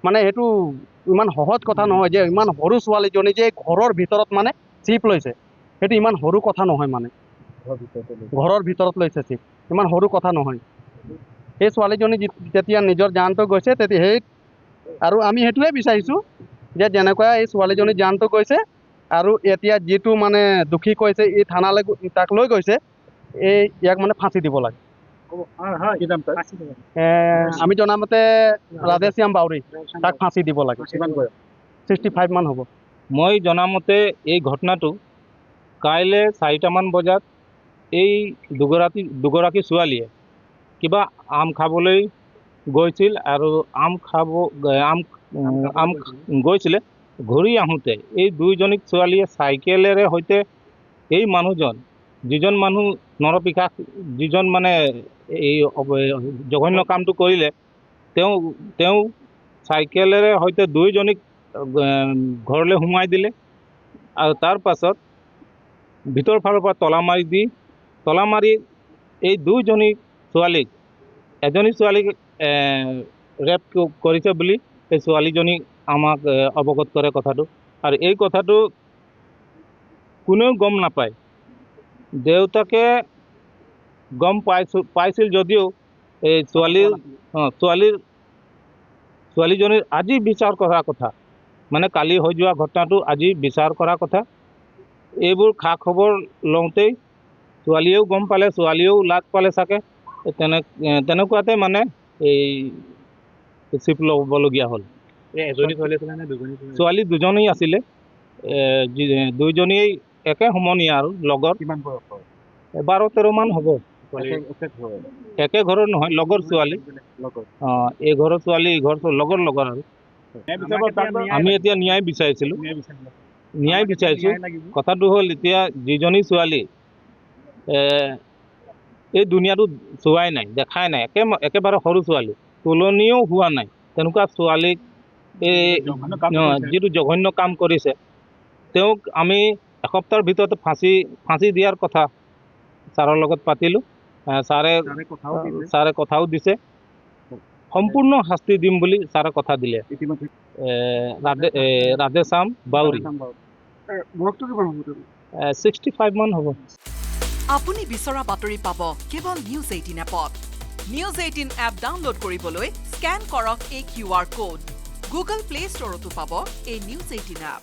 মানে সেইটো ইমান সহজ কথা নহয় যে ইমান সৰু ছোৱালীজনী যে ঘৰৰ ভিতৰত মানে চিপ লৈছে, সেইটো ইমান সৰু কথা নহয়। মানে ঘৰৰ ভিতৰত লৈছে চিপ, ইমান সৰু কথা নহয়। সেই ছোৱালীজনী যেতিয়া নিজৰ জানটো গৈছে তেতিয়া সেই আৰু আমি সেইটোৱে বিচাৰিছোঁ যে যেনেকুৱা এই ছোৱালীজনী জানটো গৈছে আৰু এতিয়া যিটো মানে দোষী কৈছে এই থানালৈ তাক লৈ গৈছে, ইয়াক মানে ফাঁচি দিব লাগে। আমি জনামতে ৰাধেশ্যাম বাউৰী, তাক ফাঁচি দিব লাগে। 65 মান হ'ব। মই জনামতে এই ঘটনাটো কাইলৈ 4টামান বজাত এই দুগৰাকী ছোৱালীয়ে কিবা আম খাবলৈ গৈছিল আৰু আম গৈছিলে। ঘূৰি আহোঁতে এই দুইজনী ছোৱালীয়ে চাইকেলেৰে সৈতে এই মানুহজন, যিজন মানুহ নৰপিশাচ, যিজন মানে এই জঘন্য কামটো কৰিলে, তেওঁ চাইকেলেৰে সৈতে দুইজনীক ঘৰলৈ সোমাই দিলে আৰু তাৰ পাছত ভিতৰ ফালৰ পৰা তলা মাৰি এই দুইজনী ছোৱালীক, এজনী ছোৱালীক ৰেপ কৰিছে বুলি এই ছোৱালীজনী আমাক অৱগত কৰে কথাটো। আৰু এই কথাটো কোনেও গম নাপায়। দেউতাকে গম পাইছিল যদিও এই ছোৱালীজনীৰ আজি বিচাৰ কৰা কথা, মানে কালি হৈ যোৱা ঘটনাটো আজি বিচাৰ কৰা কথা। এইবোৰ খা খবৰ লওঁতেই ছোৱালীয়েও গম পালে, ছোৱালীয়েও লাজ পালে চাগে। তেনেকুৱাতে মানে এই চিপ ল'বলগীয়া হ'ল। ছোৱালী দুজনী আছিলে, দুইজনীয়ে একে সমনীয়া আৰু লগৰ। 12-13 মান হ'ব। একে ঘৰৰ নহয়, লগৰ ছোৱালী। এই ঘৰৰ ছোৱালী, এই ঘৰ লগৰ আৰু আমি এতিয়া ন্যায় বিচাৰিছিলোঁ, ন্যায় বিচাৰিছোঁ। কথাটো হ'ল এতিয়া যিজনী ছোৱালী এই দুনিয়াটো চোৱাই নাই, দেখাই নাই, একেবাৰে সৰু ছোৱালী, তুলনীও হোৱা নাই, তেনেকুৱা ছোৱালীক এই যিটো জঘন্য কাম কৰিছে, তেওঁক আমি এসপ্তাহৰ ভিতৰতে ফাঁচি দিয়াৰ কথা ছাৰৰ লগত পাতিলোঁ। ছাৰে কথাও দিছে, সম্পূৰ্ণ শাস্তি দিম বুলি ছাৰে কথা দিলে। ৰাধেশ্যাম বাউৰী 65 মান হ'ব। আপুনি বিচৰা বাতৰি পাব কেৱল নিউজ 18 এপত। নিউজ 18 এপ ডাউনলোড কৰিবলৈ স্কেন কৰক এই QR কোড। গুগল প্লে ষ্টৰতো পাব এই নিউজ 18 এপ।